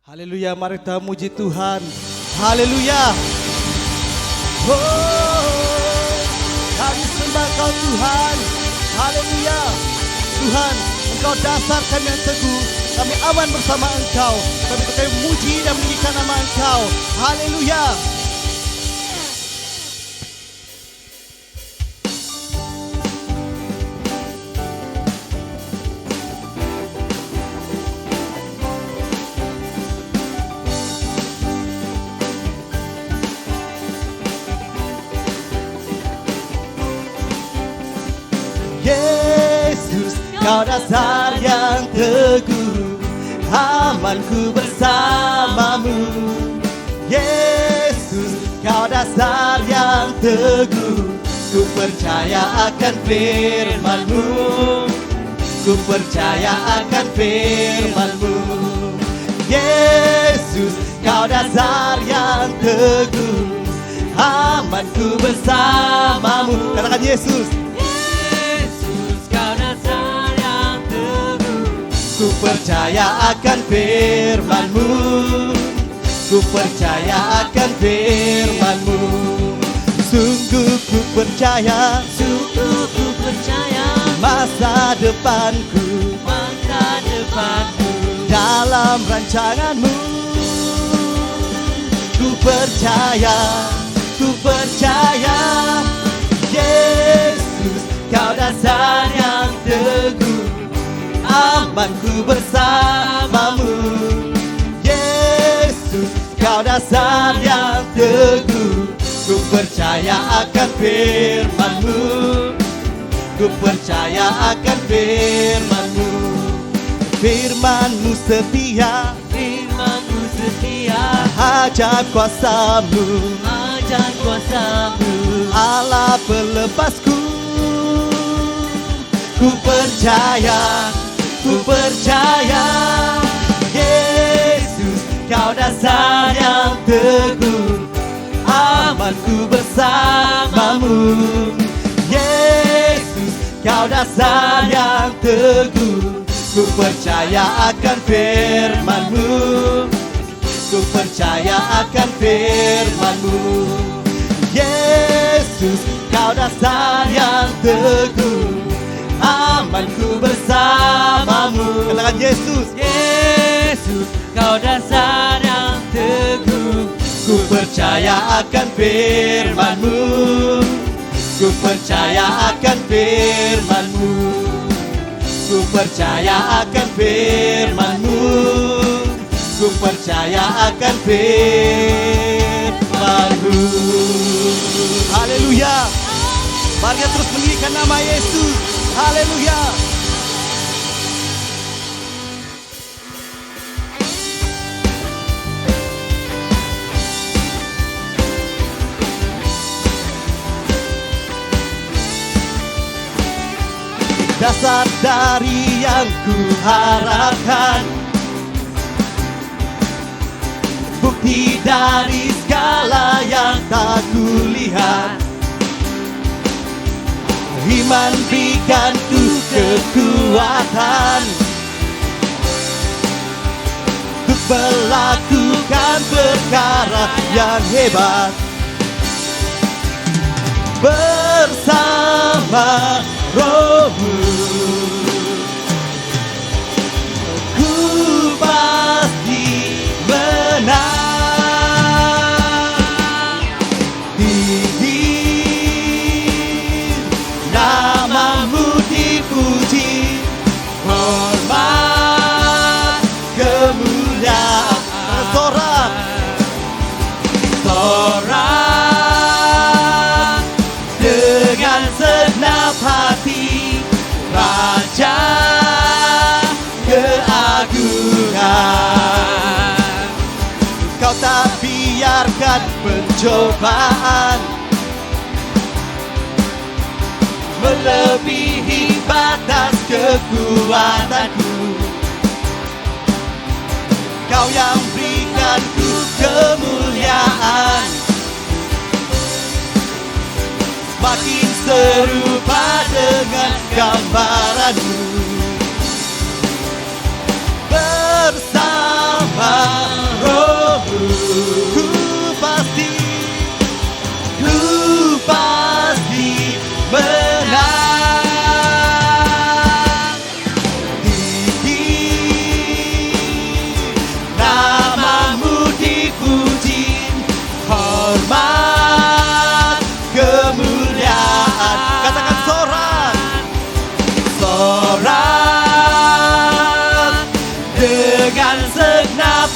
Haleluya, mari kita muji Tuhan. Haleluya. Oh, kami sembah Kau Tuhan. Haleluya. Tuhan, Engkau dasar kami yang teguh. Kami aman bersama Engkau. Kami muji dan meninggikan nama Engkau. Haleluya. Yesus, Kau dasar yang teguh, amanku bersamamu. Yesus, Kau dasar yang teguh, ku percaya akan firman-Mu. Ku percaya akan firman-Mu. Yesus, Kau dasar yang teguh, amanku bersamamu. Katakan Yesus. Ku percaya akan firman-Mu. Ku percaya akan firman-Mu. Sungguh ku percaya, Sungguh ku percaya masa depanku dalam rancangan-Mu. Ku percaya Yesus, Kau dasar yang teguh, amanku bersamamu. Yesus, Kau dasar yang teguh, ku percaya akan firman-Mu. Ku percaya akan firman-Mu. Firman-Mu setia, Firman-Mu setia, ajar kuasa-Mu, ajar kuasa-Mu. Allah pelepasku. Ku percaya Yesus, Kau dasar yang teguh, amanku bersamamu. Yesus, Kau dasar yang teguh, ku percaya akan firman-Mu. Ku percaya akan firman-Mu. Yesus, Kau dasar yang teguh, amanku bersamamu. Katakan Yesus. Yesus, Kau dasar yang teguh, ku percaya akan firman-Mu. Ku percaya akan firman-Mu. Ku percaya akan firman-Mu. Ku percaya akan firman-Mu. Haleluya. Mari kita terus meninggikan nama Yesus. Haleluya. Dasar dari yang ku harapkan, bukti dari segala yang tak kulihat. Iman berikan ku kekuatan untuk melakukan perkara yang hebat bersama Roh-Mu. Ku pasti menang. Namamu dipuji, hormat, kemuliaan. Sorak dengan segenap hati, Raja keagungan. Kau tak biarkan pencobaan melebihi batas kekuatanku. Kau yang berikan ku kemuliaan, makin serupa dengan gambaran-Mu. bersama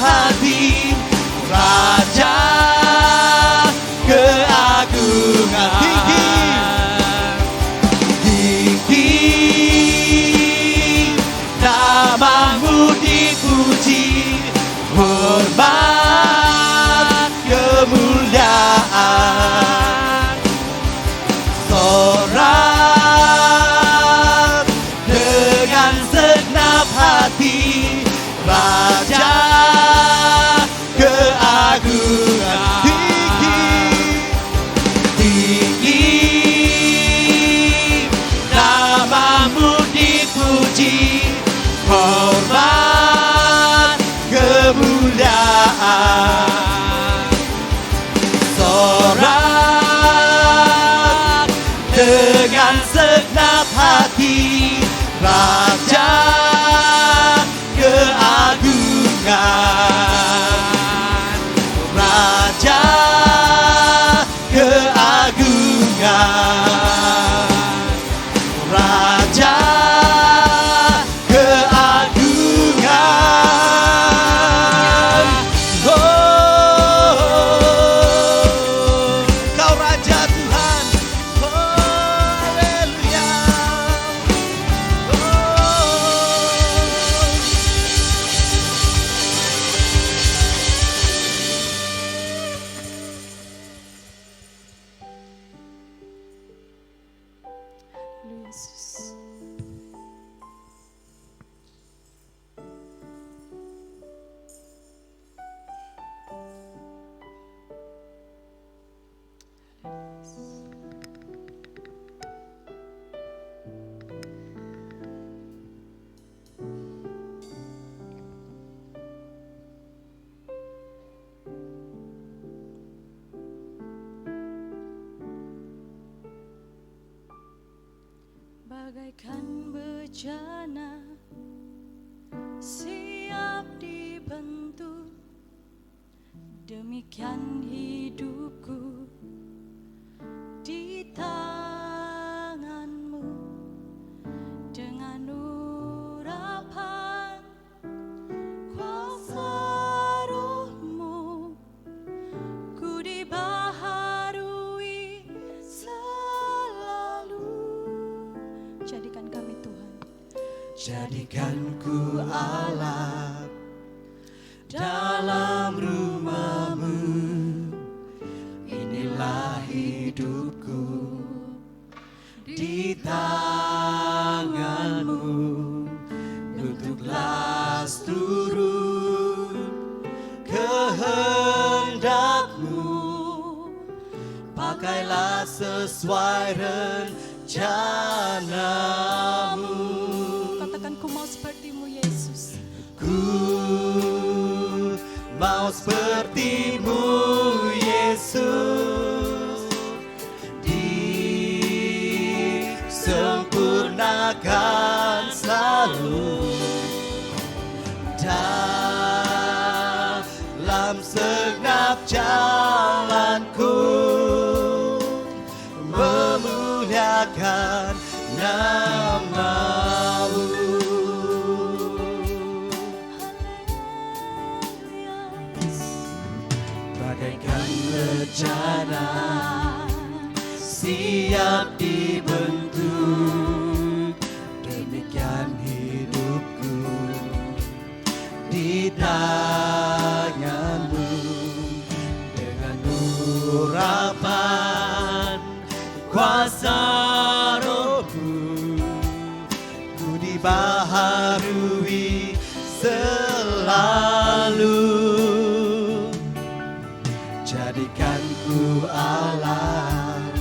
hati, Raja keagungan. Tinggi namamu dipuji, hormat kemuliaan. Sorak dengan segenap hati, Raja keagungan. Tinggi namamu dipuji, hormat kemuliaan. Sorak dengan segenap hati, Raja keagungan. Raja keagungan. Raja keagungan. Oh, Kau Raja Tuhan. Oh, haleluya. Yesus. Bagaikan bejana siap dibentuk, demikian hidupku di tanganmu. Dengan urapan kuasa rohmu, ku dibaharui selalu. Jadikan kami Tuhan, Jadikan ku alat dalam rumah-Mu. Inilah hidupku di tangan-Mu. Bentuklah seluruh kehendak-Mu. Pakailah sesuai rencana-Mu. katakan ku mau seperti-Mu Yesus. Ku mau seperti-Mu Yesus, disempurnakan selalu dalam segenap jalanku, memuliakan nama-Mu. Bagaikan bejana siap dibentuk, demikian hidupku di tangan-Mu. Dengan urapan kuasa Roh-Mu, ku dibaharui selalu. Jadikan ku alat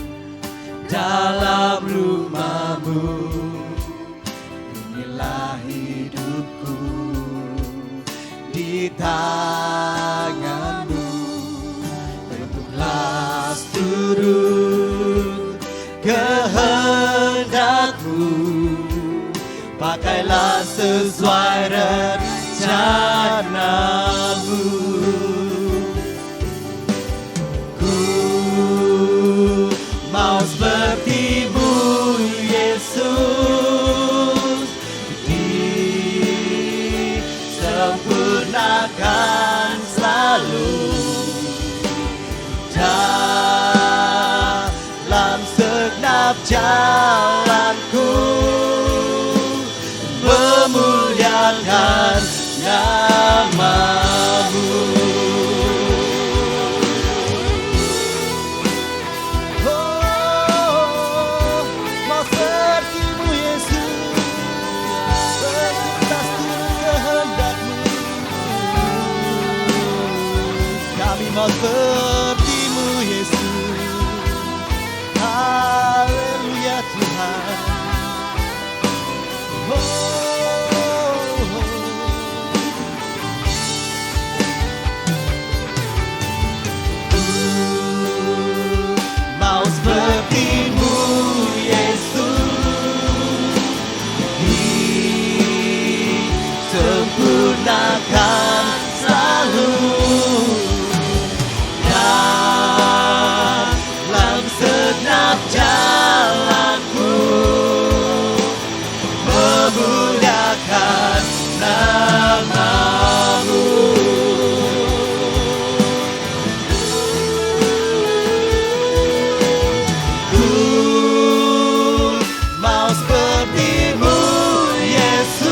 dalam rumah-Mu. Inilah hidupku di tangan-Mu. Bentuklah seluruh kehendak-Mu. Pakailah sesuai rencana-Mu. Mau seperti-Mu Yesus, disempurnakan jalanku, memuliakan nama-Mu. Oh, mau seperti-Mu Yesus, beritas turun kehendak-Mu. Kami mau seperti-Mu Yesus. Haleluya Tuhan. Mau seperti-Mu Yesus, disempurnakan selalu dalam segenap jalanku, memuliakan nama-Mu. Mau seperti-Mu Yesus,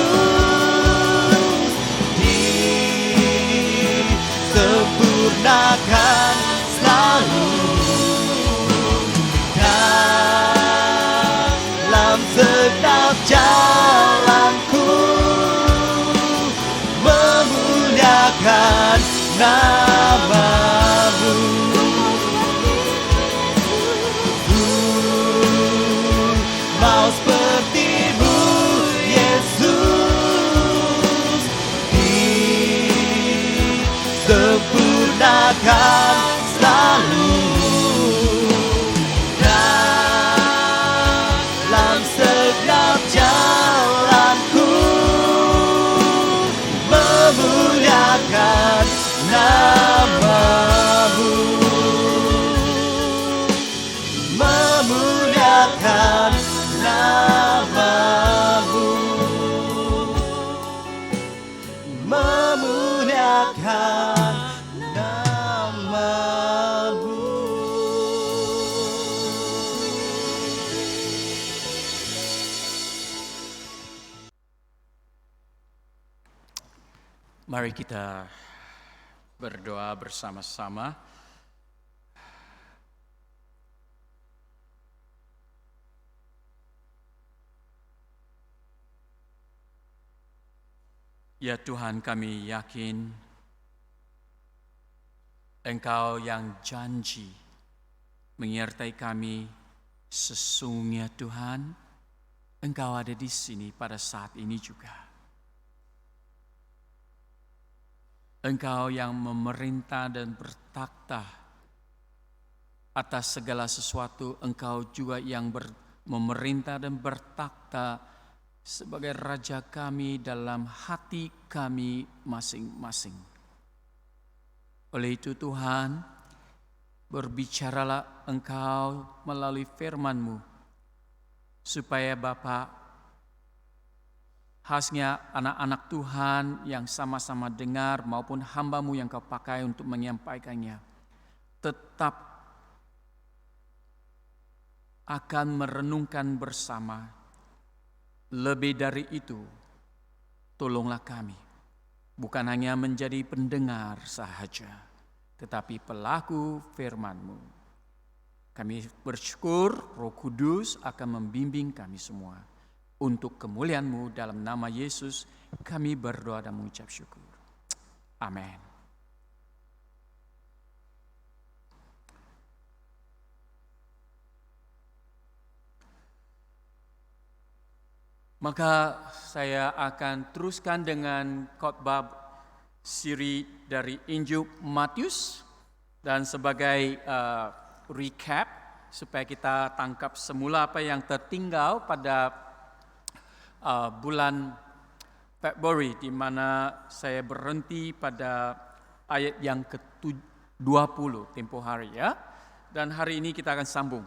disempurnakan selalu dalam segenap jalanku, memuliakan nama-Mu. Mau seperti-Mu Yesus, disempurnakan selalu dalam segenap jalanku, memuliakan nama-Mu, memuliakan nama-Mu, memuliakan nama-Mu. Mari kita berdoa bersama-sama. Ya Tuhan, kami yakin Engkau yang janji menyertai kami. Sesungguhnya Tuhan, Engkau ada di sini pada saat ini juga. Engkau yang memerintah dan bertakhta atas segala sesuatu. Engkau juga yang memerintah dan bertakhta sebagai Raja kami dalam hati kami masing-masing. Oleh itu Tuhan, berbicaralah Engkau melalui firman-Mu, supaya Bapa, khasnya anak-anak Tuhan yang sama-sama dengar maupun hamba-Mu yang Kau pakai untuk menyampaikannya, tetap akan merenungkan bersama. Lebih dari itu, tolonglah kami, bukan hanya menjadi pendengar sahaja, tetapi pelaku firman-Mu. Kami bersyukur Roh Kudus akan membimbing kami semua. Untuk kemuliaan-Mu dalam nama Yesus, kami berdoa dan mengucap syukur. Amin. Maka saya akan teruskan dengan khotbah siri dari Injil Matius, dan sebagai recap supaya kita tangkap semula apa yang tertinggal pada bulan Februari, di mana saya berhenti pada ayat yang ke-20 tempoh hari ya. Dan hari ini kita akan sambung.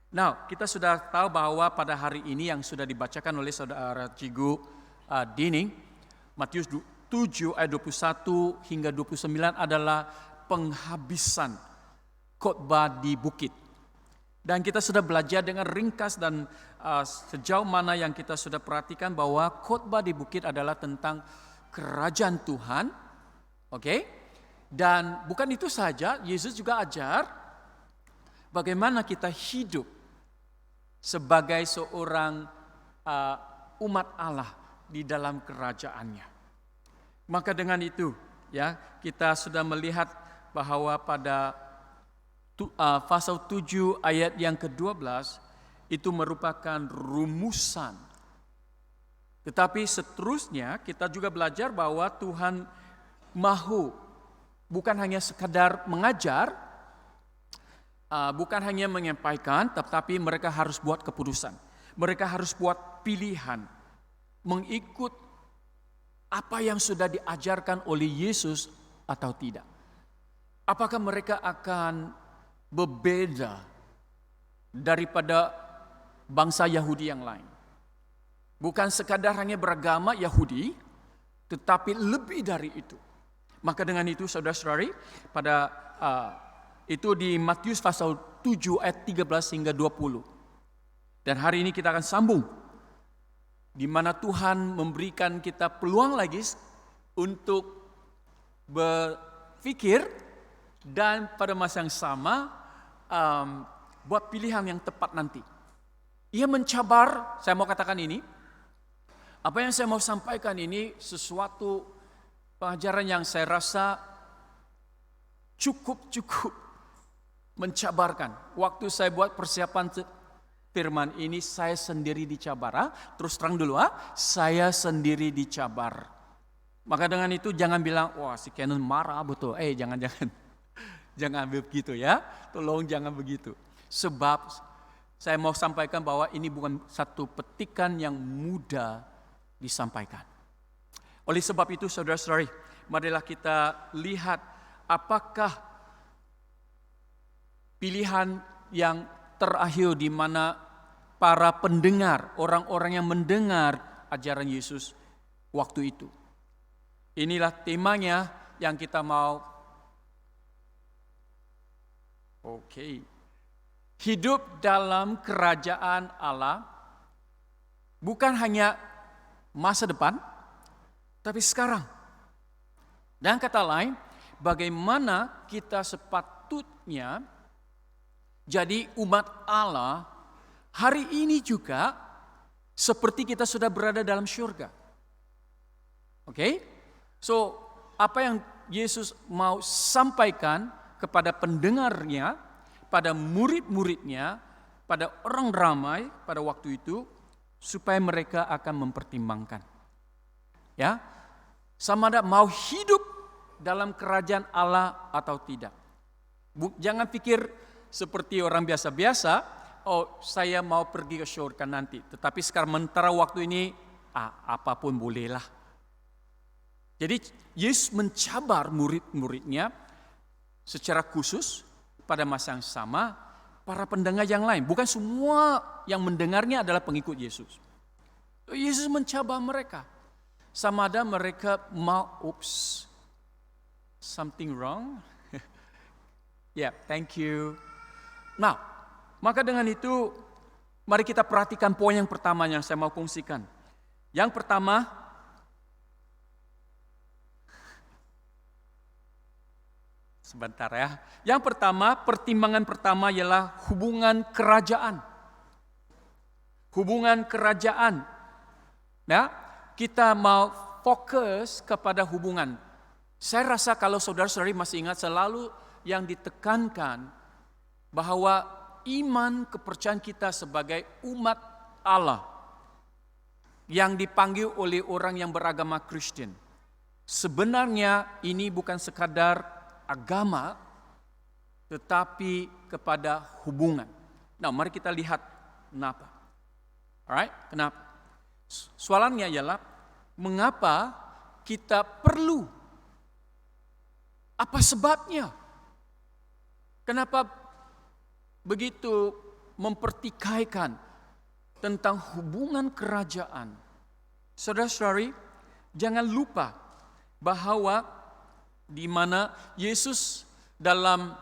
Nah, kita sudah tahu bahwa pada hari ini yang sudah dibacakan oleh saudara Cigu Dining, Matius 7 ayat 21 hingga 29 adalah penghabisan khotbah di bukit. Dan kita sudah belajar dengan ringkas dan sejauh mana yang kita sudah perhatikan bahwa khotbah di bukit adalah tentang kerajaan Tuhan. Oke? Dan bukan itu saja, Yesus juga ajar bagaimana kita hidup sebagai seorang umat Allah di dalam kerajaannya. Maka dengan itu, ya, kita sudah melihat bahwa pada pasal 7 ayat yang ke-12 itu merupakan rumusan. Tetapi seterusnya kita juga belajar bahwa Tuhan mahu bukan hanya sekadar mengajar, bukan hanya menyampaikan, tetapi mereka harus buat keputusan. Mereka harus buat pilihan, mengikut apa yang sudah diajarkan oleh Yesus atau tidak. Apakah mereka akan berbeda daripada bangsa Yahudi yang lain? Bukan sekadar hanya beragama Yahudi, tetapi lebih dari itu. Maka dengan itu saudara-saudari, pada itu di Matius pasal 7 ayat 13 hingga 20. Dan hari ini kita akan sambung, di mana Tuhan memberikan kita peluang lagi untuk berpikir dan pada masa yang sama buat pilihan yang tepat nanti. Ia mencabar, saya mau katakan ini, apa yang saya mau sampaikan ini sesuatu pengajaran yang saya rasa cukup mencabarkan. Waktu saya buat persiapan firman ini, saya sendiri dicabar. Terus terang dulu, saya sendiri dicabar. Maka dengan itu jangan bilang, wah si Kenan marah betul. Jangan. Jangan begitu ya, tolong jangan begitu. Sebab saya mau sampaikan bahwa ini bukan satu petikan yang mudah disampaikan. Oleh sebab itu saudara-saudari, marilah kita lihat apakah pilihan yang terakhir di mana para pendengar, orang-orang yang mendengar ajaran Yesus waktu itu. Inilah temanya yang kita mau. Hidup dalam kerajaan Allah bukan hanya masa depan, tapi sekarang. Dan kata lain, bagaimana kita sepatutnya jadi umat Allah hari ini juga seperti kita sudah berada dalam syurga. So, apa yang Yesus mau sampaikan kepada pendengarnya, pada murid-muridnya, pada orang ramai pada waktu itu, supaya mereka akan mempertimbangkan. Ya, sama ada mau hidup dalam kerajaan Allah atau tidak. Jangan pikir seperti orang biasa-biasa, saya mau pergi ke surga nanti. Tetapi sekarang sementara waktu ini, apapun bolehlah. Jadi Yesus mencabar murid-muridnya secara khusus pada masa yang sama para pendengar yang lain. Bukan semua yang mendengarnya adalah pengikut Yesus. Yesus mencabar mereka. Sama ada mereka mau, something wrong? Thank you. Nah, maka dengan itu mari kita perhatikan poin yang pertama yang saya mau kongsikan. Yang pertama, sebentar ya. Yang pertama, pertimbangan pertama ialah hubungan kerajaan. Hubungan kerajaan. Ya, kita mau fokus kepada hubungan. Saya rasa kalau saudara-saudari masih ingat selalu yang ditekankan bahwa iman kepercayaan kita sebagai umat Allah yang dipanggil oleh orang yang beragama Kristen. Sebenarnya ini bukan sekadar agama, tetapi kepada hubungan. Nah, mari kita lihat kenapa. Alright, kenapa? Soalannya ialah, mengapa kita perlu? Apa sebabnya? Kenapa begitu mempertikaikan tentang hubungan kerajaan? Saudara-saudari, jangan lupa bahwa di mana Yesus dalam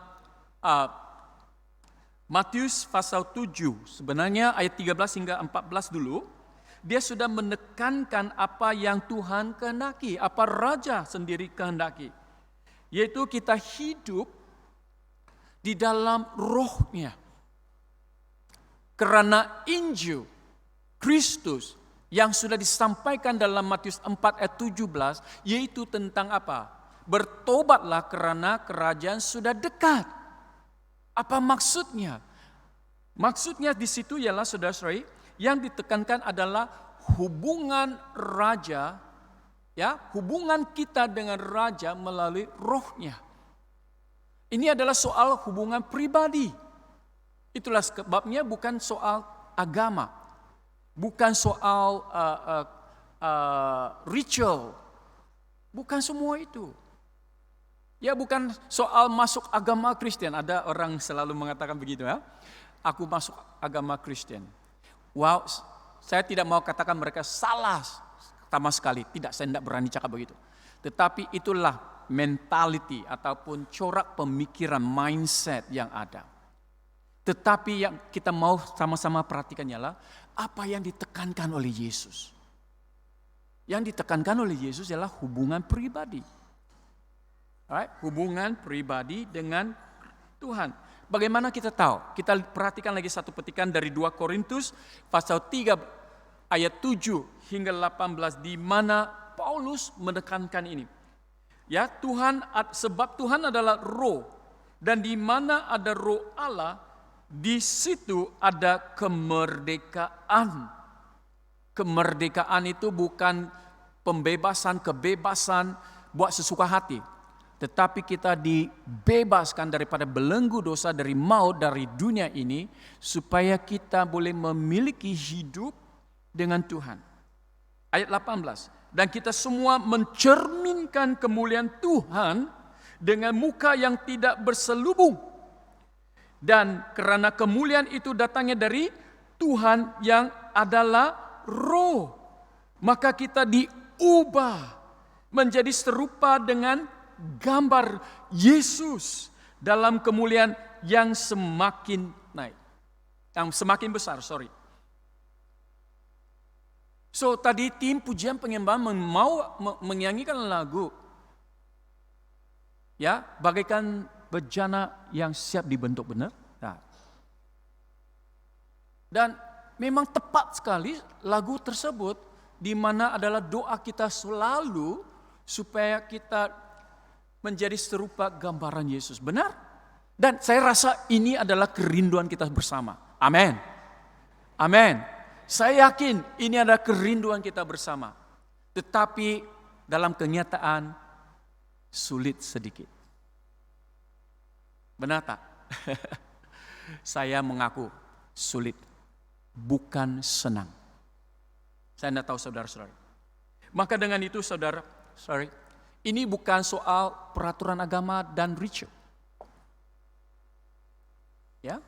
Matius pasal 7, sebenarnya ayat 13 hingga 14 dulu, dia sudah menekankan apa yang Tuhan kehendaki, apa Raja sendiri kehendaki. Yaitu kita hidup di dalam rohnya. Karena Injil Kristus yang sudah disampaikan dalam Matius 4 ayat 17, yaitu tentang apa? Bertobatlah karena kerajaan sudah dekat. Apa maksudnya? Maksudnya di situ ialah saudara-saudari, yang ditekankan adalah hubungan raja, ya, hubungan kita dengan raja melalui rohnya. Ini adalah soal hubungan pribadi. Itulah sebabnya bukan soal agama, bukan soal ritual, bukan semua itu. Ya, bukan soal masuk agama Kristen. Ada orang selalu mengatakan begitu, ya. Aku masuk agama Kristen. Wow, saya tidak mau katakan mereka salah sama sekali. Tidak, saya tidak berani cakap begitu. Tetapi itulah mentality ataupun corak pemikiran, mindset yang ada. Tetapi yang kita mau sama-sama perhatikan ialah apa yang ditekankan oleh Yesus. Yang ditekankan oleh Yesus ialah hubungan pribadi. Right? Hubungan pribadi dengan Tuhan. Bagaimana kita tahu? Kita perhatikan lagi satu petikan dari 2 Korintus pasal 3 ayat 7 hingga 18 di mana Paulus menekankan ini. Ya, sebab Tuhan adalah roh, dan di mana ada roh Allah, di situ ada kemerdekaan. Kemerdekaan itu bukan pembebasan, kebebasan buat sesuka hati. Tetapi kita dibebaskan daripada belenggu dosa, dari maut, dari dunia ini, supaya kita boleh memiliki hidup dengan Tuhan. Ayat 18. Dan kita semua mencerminkan kemuliaan Tuhan dengan muka yang tidak berselubung. Dan karena kemuliaan itu datangnya dari Tuhan yang adalah roh, maka kita diubah menjadi serupa dengan gambar Yesus dalam kemuliaan yang semakin naik, yang semakin besar, So tadi tim pujian penyembahan mau menyanyikan lagu, ya, bagaikan bejana yang siap dibentuk benar. Nah. Dan memang tepat sekali lagu tersebut, di mana adalah doa kita selalu supaya kita menjadi serupa gambaran Yesus. Benar? Dan saya rasa ini adalah kerinduan kita bersama. Amin. Amin. Saya yakin ini adalah kerinduan kita bersama. Tetapi dalam kenyataan sulit sedikit. Benar tak? Saya mengaku sulit. Bukan senang. Saya tidak tahu saudara-saudara. Maka dengan itu ini bukan soal peraturan agama dan ritual. Ya,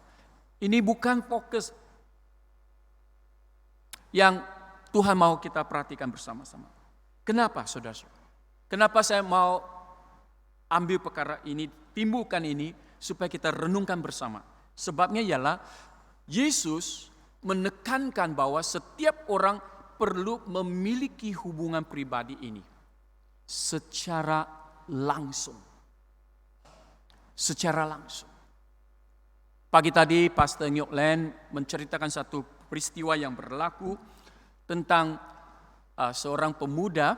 ini bukan fokus yang Tuhan mau kita perhatikan bersama-sama. Kenapa, saudara-saudara? Kenapa saya mau ambil perkara ini, timbulkan ini, supaya kita renungkan bersama. Sebabnya ialah Yesus menekankan bahwa setiap orang perlu memiliki hubungan pribadi ini secara langsung. Secara langsung. Pagi tadi Pastor Nyok Len menceritakan satu peristiwa yang berlaku tentang seorang pemuda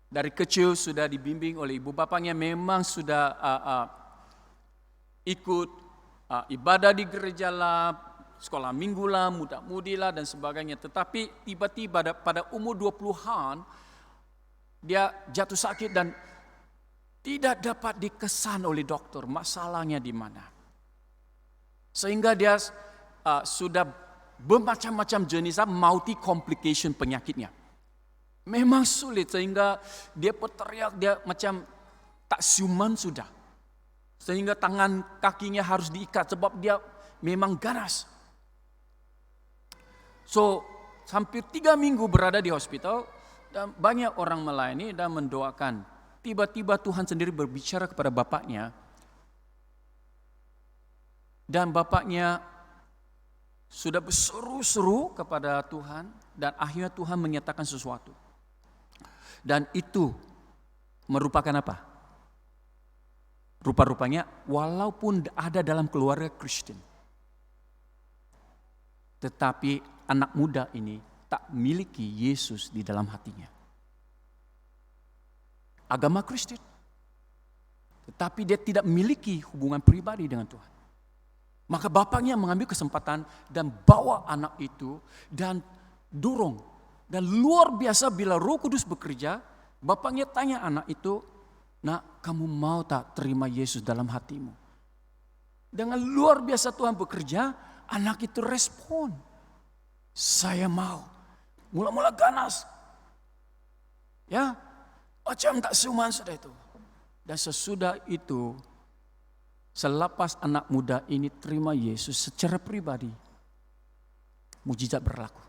dari kecil sudah dibimbing oleh ibu bapaknya, memang sudah ikut ibadah di gereja lah, sekolah minggu lah, muda-mudi lah dan sebagainya. Tetapi tiba-tiba pada umur 20-an dia jatuh sakit dan tidak dapat dikesan oleh dokter masalahnya di mana. Sehingga dia sudah bermacam-macam jenis multi complication penyakitnya. Memang sulit sehingga dia berteriak, dia macam tak siuman sudah. Sehingga tangan kakinya harus diikat sebab dia memang ganas. So, hampir 3 minggu berada di hospital dan banyak orang melayani dan mendoakan. Tiba-tiba Tuhan sendiri berbicara kepada bapaknya, Dan bapaknya sudah berseru-seru kepada Tuhan dan akhirnya Tuhan menyatakan sesuatu. Dan itu merupakan apa? Rupa-rupanya walaupun ada dalam keluarga Kristen, tetapi anak muda ini tak miliki Yesus di dalam hatinya. Agama Kristen, tetapi dia tidak memiliki hubungan pribadi dengan Tuhan. Maka bapaknya mengambil kesempatan dan bawa anak itu dan dorong. Dan luar biasa bila Roh Kudus bekerja, bapaknya tanya anak itu, "Nak, kamu mau tak terima Yesus dalam hatimu?" Dengan luar biasa Tuhan bekerja, anak itu respon, "Saya mau." Mula-mula ganas. Ya, macam tak seuman sudah itu. Dan sesudah itu, selepas anak muda ini terima Yesus secara pribadi, mujizat berlaku.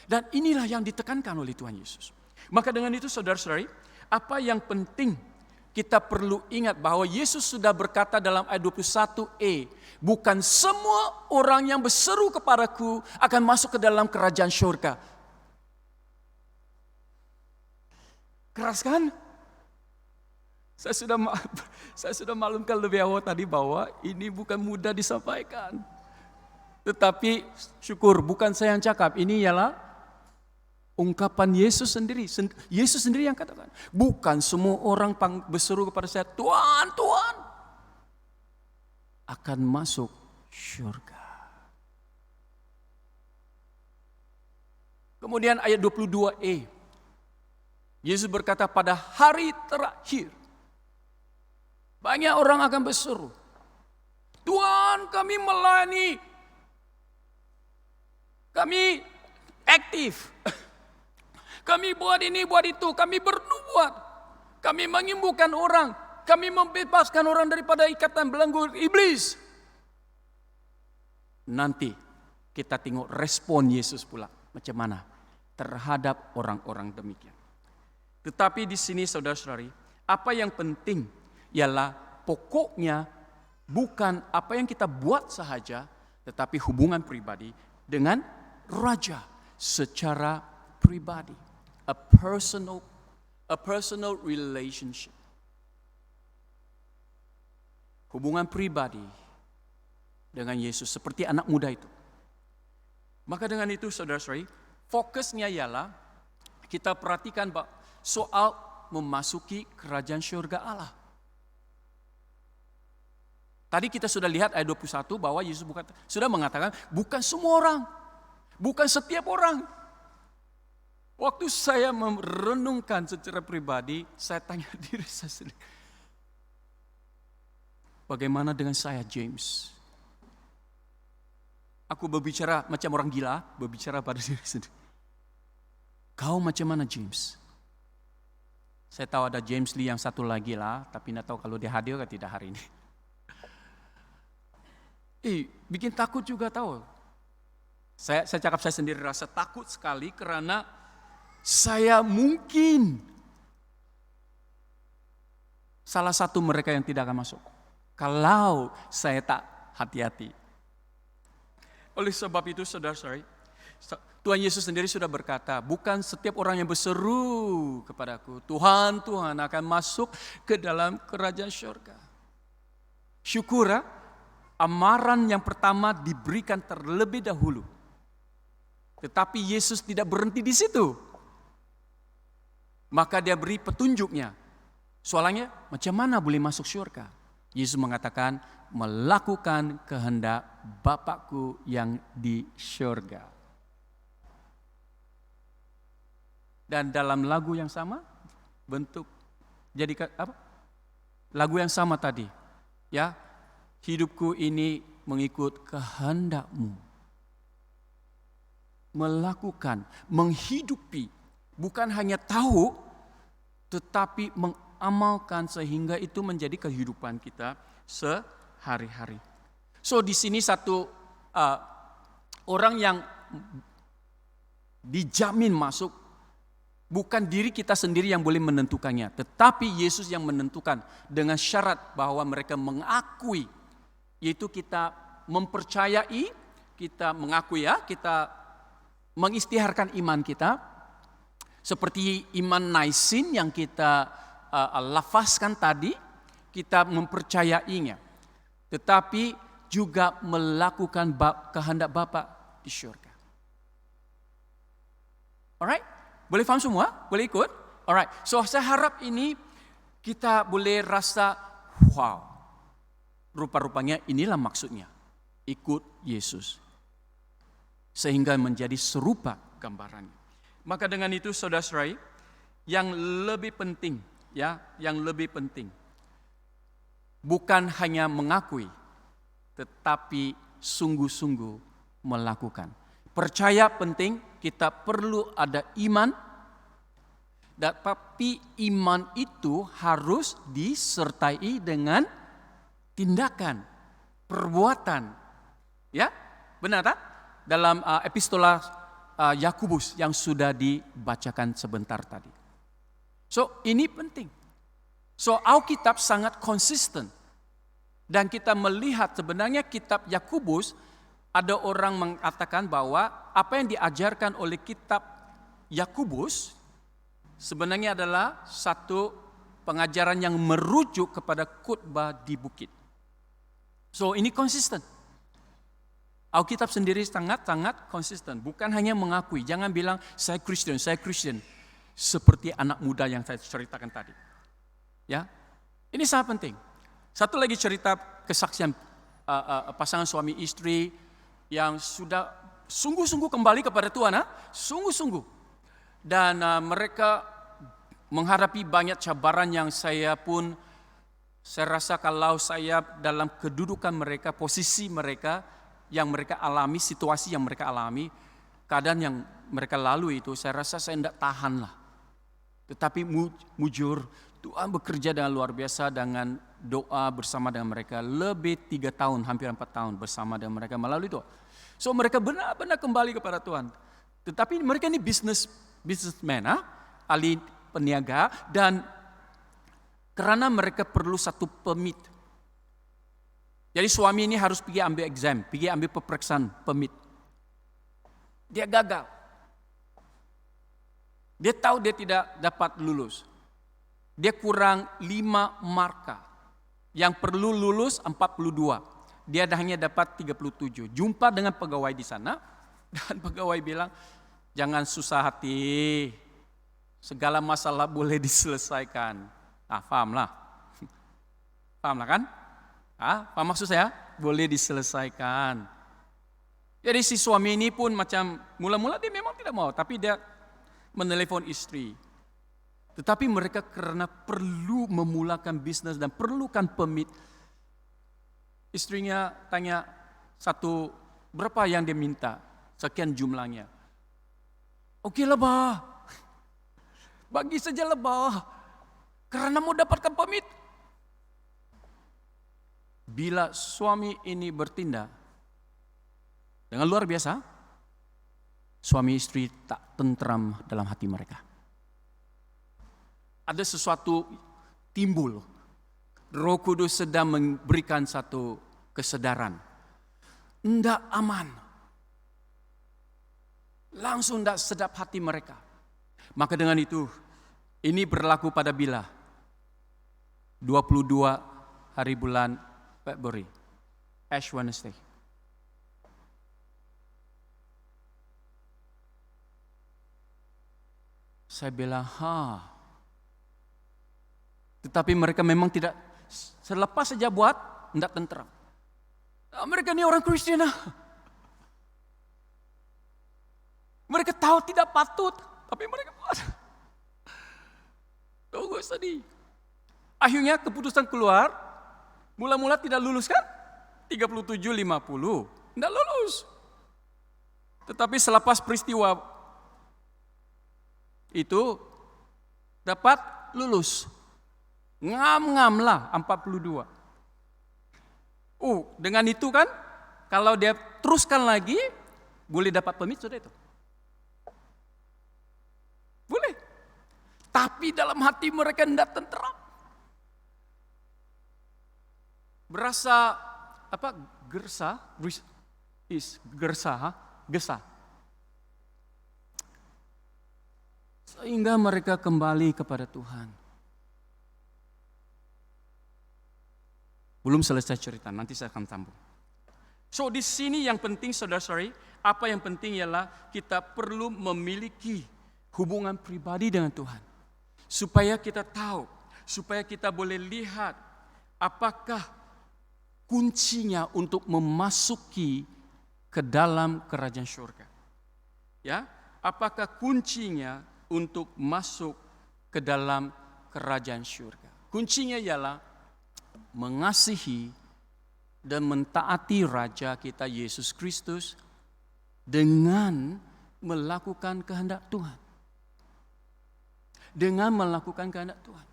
Dan inilah yang ditekankan oleh Tuhan Yesus. Maka dengan itu saudara-saudari, apa yang penting kita perlu ingat bahwa Yesus sudah berkata dalam ayat 21e, bukan semua orang yang berseru kepadaku akan masuk ke dalam kerajaan syurga. Keras kan? Saya sudah maklumkan lebih awal tadi bahwa ini bukan mudah disampaikan. Tetapi syukur bukan saya yang cakap, ini ialah ungkapan Yesus sendiri. Yesus sendiri yang katakan, bukan semua orang berseru kepada saya, "Tuhan, Tuhan," akan masuk syurga. Kemudian ayat 22e, Yesus berkata, pada hari terakhir banyak orang akan berseru, "Tuhan, kami melayani, kami aktif, kami buat ini, buat itu, kami bernubuat, kami menyembuhkan orang, kami membebaskan orang daripada ikatan belenggu iblis." Nanti kita tengok respon Yesus pula macam mana terhadap orang-orang demikian. Tetapi di sini saudara-saudari, apa yang penting ialah pokoknya bukan apa yang kita buat sahaja, tetapi hubungan pribadi dengan Raja secara pribadi. A personal relationship. Hubungan pribadi dengan Yesus seperti anak muda itu. Maka dengan itu saudara-saudari, fokusnya ialah kita perhatikan soal memasuki kerajaan syurga Allah. Tadi kita sudah lihat ayat 21 bahwa Yesus sudah mengatakan bukan semua orang, bukan setiap orang. Waktu saya merenungkan secara pribadi, saya tanya diri saya sendiri, bagaimana dengan saya, James? Aku berbicara macam orang gila, berbicara pada diri sendiri. Kau macam mana, James? Saya tahu ada James Lee yang satu lagi lah, tapi tidak tahu kalau dia hadir atau tidak hari ini. Bikin takut juga tahu. Saya cakap saya sendiri rasa takut sekali karena saya mungkin salah satu mereka yang tidak akan masuk. Kalau saya tak hati-hati. Oleh sebab itu saudara-saudari, Tuhan Yesus sendiri sudah berkata, bukan setiap orang yang berseru kepadaku, "Tuhan, Tuhan," akan masuk ke dalam kerajaan syurga. Syukur, amaran yang pertama diberikan terlebih dahulu. Tetapi Yesus tidak berhenti di situ. Maka dia beri petunjuknya. Soalnya, macam mana boleh masuk syurga? Yesus mengatakan, melakukan kehendak Bapakku yang di syurga. Dan dalam lagu yang sama, lagu yang sama tadi, ya, hidupku ini mengikut kehendak-Mu. Melakukan, menghidupi, bukan hanya tahu, tetapi mengamalkan sehingga itu menjadi kehidupan kita sehari-hari. So di sini satu orang yang dijamin masuk, bukan diri kita sendiri yang boleh menentukannya, tetapi Yesus yang menentukan dengan syarat bahwa mereka mengakui yaitu kita mempercayai, kita mengakui ya, kita mengistiharkan iman kita, seperti iman Naisin yang kita lafazkan tadi, kita mempercayainya, tetapi juga melakukan kehendak Bapa di surga. Alright? Boleh faham semua? Boleh ikut? Alright. So saya harap ini kita boleh rasa, wow, rupa-rupanya inilah maksudnya, ikut Yesus. Sehingga menjadi serupa gambarannya. Maka dengan itu saudara-saudari, yang lebih penting, ya, yang lebih penting, bukan hanya mengakui, tetapi sungguh-sungguh melakukan. Percaya penting, kita perlu ada iman, tapi iman itu harus disertai dengan tindakan, perbuatan. Ya, benar tak? Dalam epistola Yakobus yang sudah dibacakan sebentar tadi. So, ini penting. So, Alkitab sangat konsisten. Dan kita melihat sebenarnya kitab Yakobus, ada orang mengatakan bahwa apa yang diajarkan oleh kitab Yakobus sebenarnya adalah satu pengajaran yang merujuk kepada khotbah di bukit. So, ini konsisten. Alkitab sendiri sangat-sangat konsisten. Bukan hanya mengakui. Jangan bilang, saya Kristen. Seperti anak muda yang saya ceritakan tadi. Ya, ini sangat penting. Satu lagi cerita kesaksian pasangan suami istri yang sudah sungguh-sungguh kembali kepada Tuhan. Sungguh-sungguh. Dan mereka menghadapi banyak cabaran yang saya rasa kalau saya dalam kedudukan mereka, posisi mereka, yang mereka alami, situasi yang mereka alami, keadaan yang mereka lalui itu, saya rasa saya tidak tahan lah. Tetapi mujur, Tuhan bekerja dengan luar biasa dengan doa bersama dengan mereka. Lebih 3 tahun, hampir 4 tahun bersama dengan mereka melalui doa. So mereka benar-benar kembali kepada Tuhan. Tetapi mereka ini businessman, ahli peniaga, dan karena mereka perlu satu permit. Jadi suami ini harus pergi ambil exam, pergi ambil peperiksaan permit. Dia gagal. Dia tahu dia tidak dapat lulus. Dia kurang 5 marka. Yang perlu lulus 42. Dia hanya dapat 37. Jumpa dengan pegawai di sana, dan pegawai bilang, jangan susah hati, segala masalah boleh diselesaikan. Nah, pahamlah. Pahamlah kan? Paham maksud saya? Boleh diselesaikan. Jadi si suami ini pun macam, mula-mula dia memang tidak mau, tapi dia menelepon istri. Tetapi mereka karena perlu memulakan bisnis dan perlukan permit, istrinya tanya berapa yang dia minta, sekian jumlahnya. Oke lah bah, bagi saja lah bah, karena mau dapatkan permit. Bila suami ini bertindak dengan luar biasa, suami istri tak tentram dalam hati mereka. Ada sesuatu timbul. Roh Kudus sedang memberikan satu kesadaran. Tidak aman. Langsung tidak sedap hati mereka. Maka dengan itu, ini berlaku pada bila 22 hari bulan Februari, Ash Wednesday. Saya bilang, tetapi mereka memang tidak, selepas saja buat, tidak tentram. Mereka ini orang Kristen. Mereka tahu tidak patut, tapi mereka buat. Tunggu sedih. Akhirnya keputusan keluar, mula-mula tidak lulus kan? 37-50, tidak lulus. Tetapi selepas peristiwa itu dapat lulus. Ngam-ngam lah 42. Dengan itu kan, kalau dia teruskan lagi, boleh dapat permit sudah itu. Boleh. Tapi dalam hati mereka tidak tentram. Berasa gesa. Sehingga mereka kembali kepada Tuhan. Belum selesai cerita, nanti saya akan sambung. So di sini yang penting saudara-saudari, apa yang penting ialah kita perlu memiliki hubungan pribadi dengan Tuhan. Supaya kita tahu, supaya kita boleh lihat apakah kuncinya untuk memasuki ke dalam kerajaan surga. Ya, apakah kuncinya untuk masuk ke dalam kerajaan surga? Kuncinya ialah mengasihi dan mentaati Raja kita Yesus Kristus dengan melakukan kehendak Tuhan. Dengan melakukan kehendak Tuhan.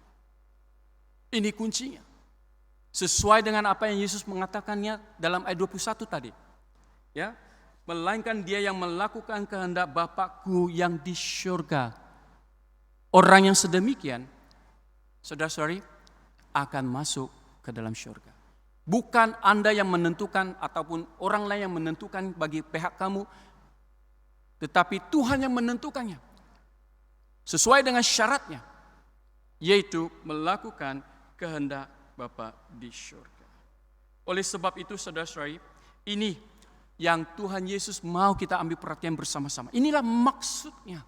Ini kuncinya. Sesuai dengan apa yang Yesus mengatakannya dalam ayat 21 tadi. Ya, melainkan dia yang melakukan kehendak Bapakku yang di surga. Orang yang sedemikian, saudara-saudari, akan masuk ke dalam surga. Bukan Anda yang menentukan ataupun orang lain yang menentukan bagi pihak kamu, tetapi Tuhan yang menentukannya. Sesuai dengan syaratnya, yaitu melakukan kehendak Bapa di surga. Oleh sebab itu saudara-saudari, ini yang Tuhan Yesus mau kita ambil perhatian bersama-sama. Inilah maksudnya.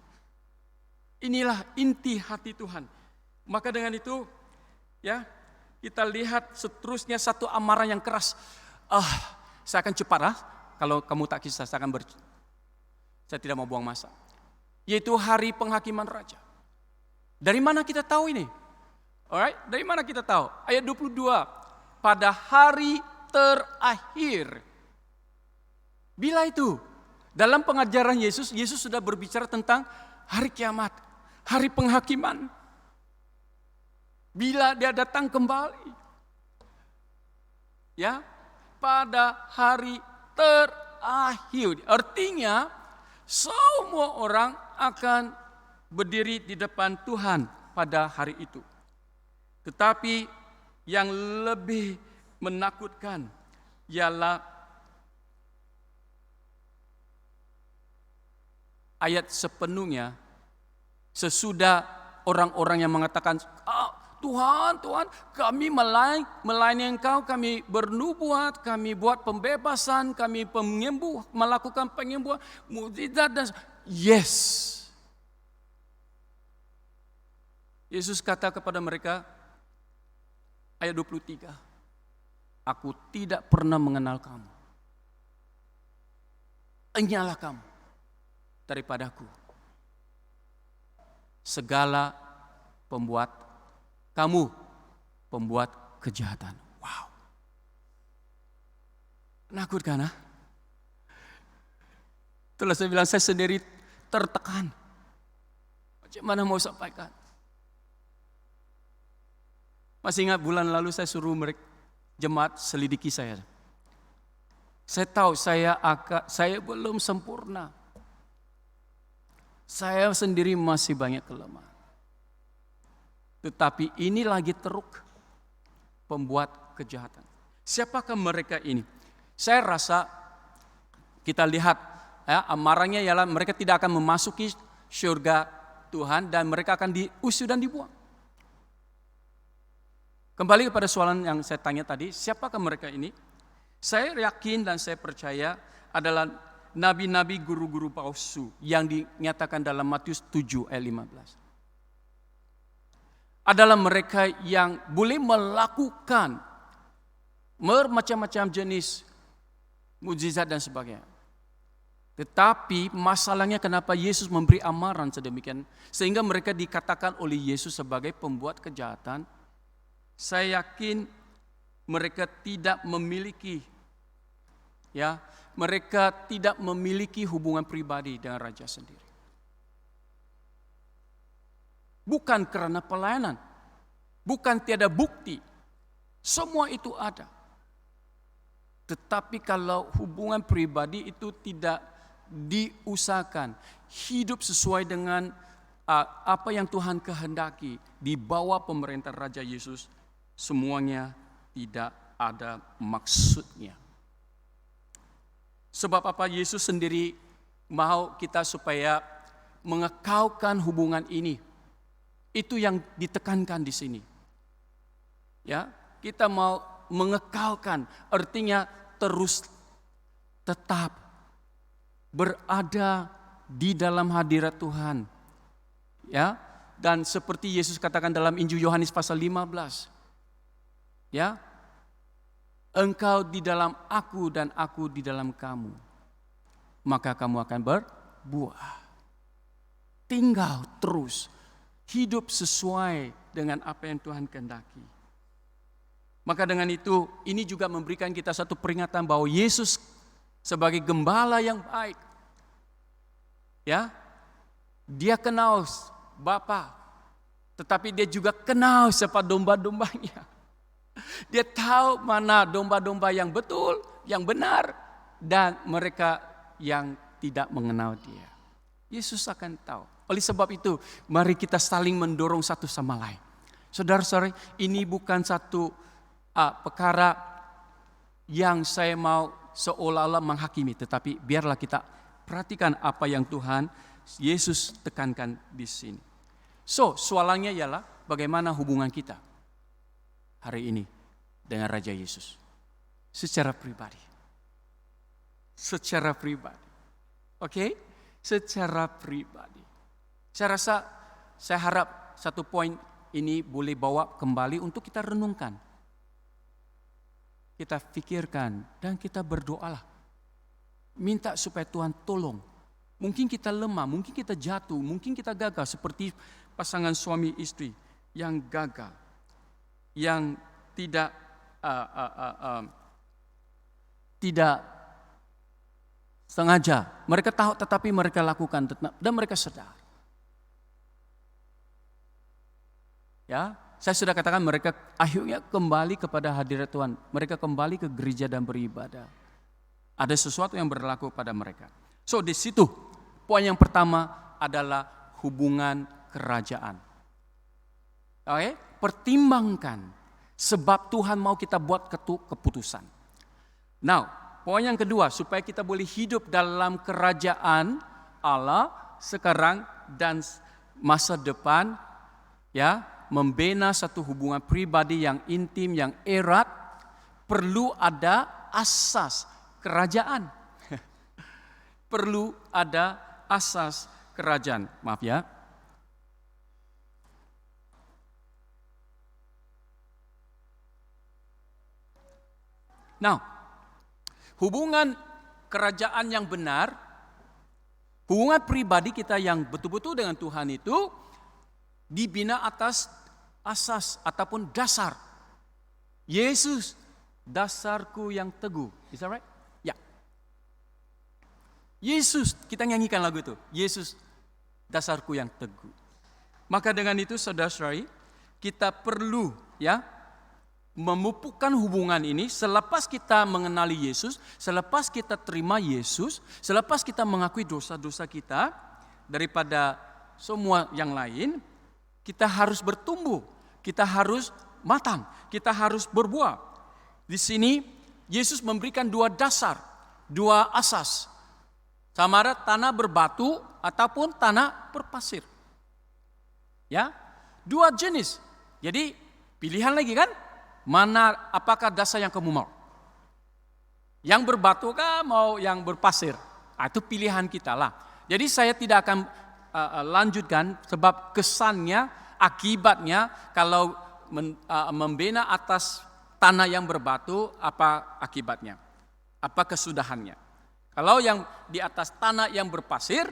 Inilah inti hati Tuhan. Maka dengan itu, ya, kita lihat seterusnya satu amarah yang keras. Saya akan cepat kalau kamu tak kisah, saya tidak mau buang masa. Yaitu hari penghakiman raja. Dari mana kita tahu ini? Alright, dari mana kita tahu? Ayat 22. Pada hari terakhir. Bila itu? Dalam pengajaran Yesus, Yesus sudah berbicara tentang hari kiamat, hari penghakiman. Bila dia datang kembali. Ya, pada hari terakhir. Artinya semua orang akan berdiri di depan Tuhan pada hari itu. Tetapi yang lebih menakutkan ialah ayat sepenuhnya sesudah orang-orang yang mengatakan, Tuhan, kami melayani Engkau, kami bernubuat, kami buat pembebasan, kami melakukan penyembuhan, mukjizat dan yes. Yesus kata kepada mereka, ayat 23, aku tidak pernah mengenal kamu. Enyahlah kamu daripadaku. Segala kamu pembuat kejahatan. Wow. Menakutkan, Itulah saya bilang, saya sendiri tertekan. Macam mana mau sampaikan? Masih ingat bulan lalu saya suruh mereka jemaat selidiki saya. Saya tahu saya belum sempurna. Saya sendiri masih banyak kelemahan. Tetapi ini lagi teruk pembuat kejahatan. Siapakah mereka ini? Saya rasa kita lihat amarahnya ialah mereka tidak akan memasuki surga Tuhan dan mereka akan diusir dan dibuang. Kembali kepada soalan yang saya tanya tadi, siapakah mereka ini? Saya yakin dan saya percaya adalah nabi-nabi guru-guru palsu yang dinyatakan dalam Matius 7 ayat 15. Adalah mereka yang boleh melakukan bermacam-macam jenis mukjizat dan sebagainya. Tetapi masalahnya kenapa Yesus memberi amaran sedemikian sehingga mereka dikatakan oleh Yesus sebagai pembuat kejahatan. Saya yakin mereka tidak memiliki hubungan pribadi dengan raja sendiri. Bukan karena pelayanan, bukan tiada bukti. Semua itu ada. Tetapi kalau hubungan pribadi itu tidak diusahakan, hidup sesuai dengan apa yang Tuhan kehendaki di bawah pemerintahan Raja Yesus, semuanya tidak ada maksudnya. Sebab apa? Yesus sendiri mau kita supaya mengekalkan hubungan ini. Itu yang ditekankan di sini. Ya, kita mau mengekalkan, artinya terus tetap berada di dalam hadirat Tuhan. Ya, dan seperti Yesus katakan dalam Injil Yohanes pasal 15. Ya. Engkau di dalam aku dan aku di dalam kamu. Maka kamu akan berbuah. Tinggal terus. Hidup sesuai dengan apa yang Tuhan kehendaki. Maka dengan itu, ini juga memberikan kita satu peringatan bahwa Yesus sebagai gembala yang baik. Ya, dia kenal Bapa, tetapi dia juga kenal siapa domba-dombanya. Dia tahu mana domba-domba yang betul, yang benar, dan mereka yang tidak mengenal dia. Yesus akan tahu. Oleh sebab itu, mari kita saling mendorong satu sama lain. Saudara-saudara, ini bukan satu perkara yang saya mau seolah-olah menghakimi, tetapi biarlah kita perhatikan apa yang Tuhan Yesus tekankan di sini. So, soalannya ialah bagaimana hubungan kita hari ini dengan Raja Yesus secara pribadi. Secara pribadi. Oke? Secara pribadi. Saya rasa, saya harap satu poin ini boleh bawa kembali untuk kita renungkan. Kita pikirkan dan kita berdoalah. Minta supaya Tuhan tolong. Mungkin kita lemah, mungkin kita jatuh, mungkin kita gagal seperti pasangan suami istri yang gagal. Yang tidak sengaja. Mereka tahu tetapi mereka lakukan dan mereka sadar. Ya, saya sudah katakan mereka akhirnya kembali kepada hadirat Tuhan. Mereka kembali ke gereja dan beribadah. Ada sesuatu yang berlaku pada mereka. So di situ poin yang pertama adalah hubungan kerajaan. Oke, pertimbangkan sebab Tuhan mau kita buat keputusan. Now, poin yang kedua supaya kita boleh hidup dalam kerajaan Allah sekarang dan masa depan, ya. Membina satu hubungan pribadi yang intim, yang erat, perlu ada asas kerajaan. Perlu ada asas kerajaan. Maaf ya. Nah, hubungan kerajaan yang benar, hubungan pribadi kita yang betul-betul dengan Tuhan itu dibina atas asas ataupun dasar. Yesus, dasarku yang teguh. Is that right? Ya. Yesus, kita nyanyikan lagu itu. Yesus, dasarku yang teguh. Maka dengan itu saudara-saudari, kita perlu ya memupukkan hubungan ini selepas kita mengenali Yesus, selepas kita terima Yesus, selepas kita mengakui dosa-dosa kita daripada semua yang lain. Kita harus bertumbuh, kita harus matang, kita harus berbuah. Di sini Yesus memberikan dua dasar, dua asas. Sama ada tanah berbatu ataupun tanah berpasir. Ya, dua jenis. Jadi pilihan lagi kan, mana apakah dasar yang kamu mau? Yang berbatu kah mau yang berpasir? Itu pilihan kita lah. Jadi saya tidak akan lanjutkan sebab kesannya, akibatnya kalau membina atas tanah yang berbatu, apa akibatnya? Apa kesudahannya? Kalau yang di atas tanah yang berpasir,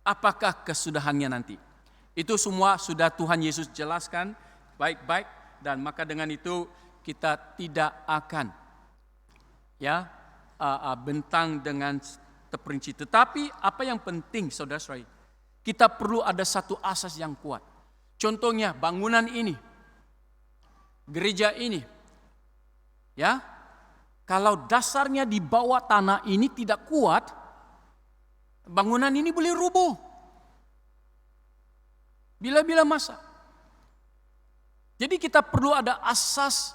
apakah kesudahannya nanti? Itu semua sudah Tuhan Yesus jelaskan baik-baik, dan maka dengan itu kita tidak akan bentang dengan terperinci. Tetapi apa yang penting saudara-saudari, kita perlu ada satu asas yang kuat. Contohnya bangunan ini, gereja ini, ya, kalau dasarnya di bawah tanah ini tidak kuat, bangunan ini boleh rubuh. Bila-bila masa. Jadi kita perlu ada asas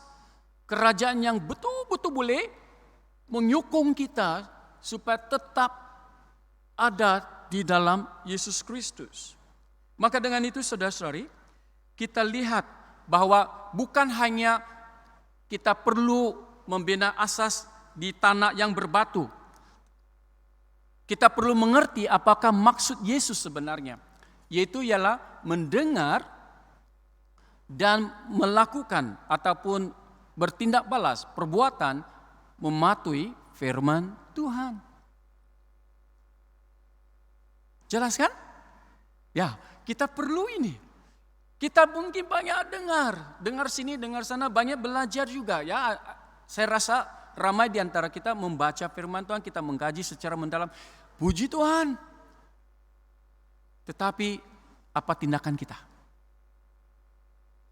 kerajaan yang betul-betul boleh menyokong kita supaya tetap ada di dalam Yesus Kristus. Maka dengan itu saudara-saudari, kita lihat bahwa bukan hanya kita perlu membina asas di tanah yang berbatu. Kita perlu mengerti apakah maksud Yesus sebenarnya, yaitu ialah mendengar dan melakukan ataupun bertindak balas perbuatan mematuhi firman Tuhan. Jelas kan? Ya, kita perlu ini. Kita mungkin banyak dengar sini, dengar sana, banyak belajar juga. Ya, saya rasa ramai di antara kita membaca firman Tuhan, kita mengkaji secara mendalam. Puji Tuhan. Tetapi apa tindakan kita?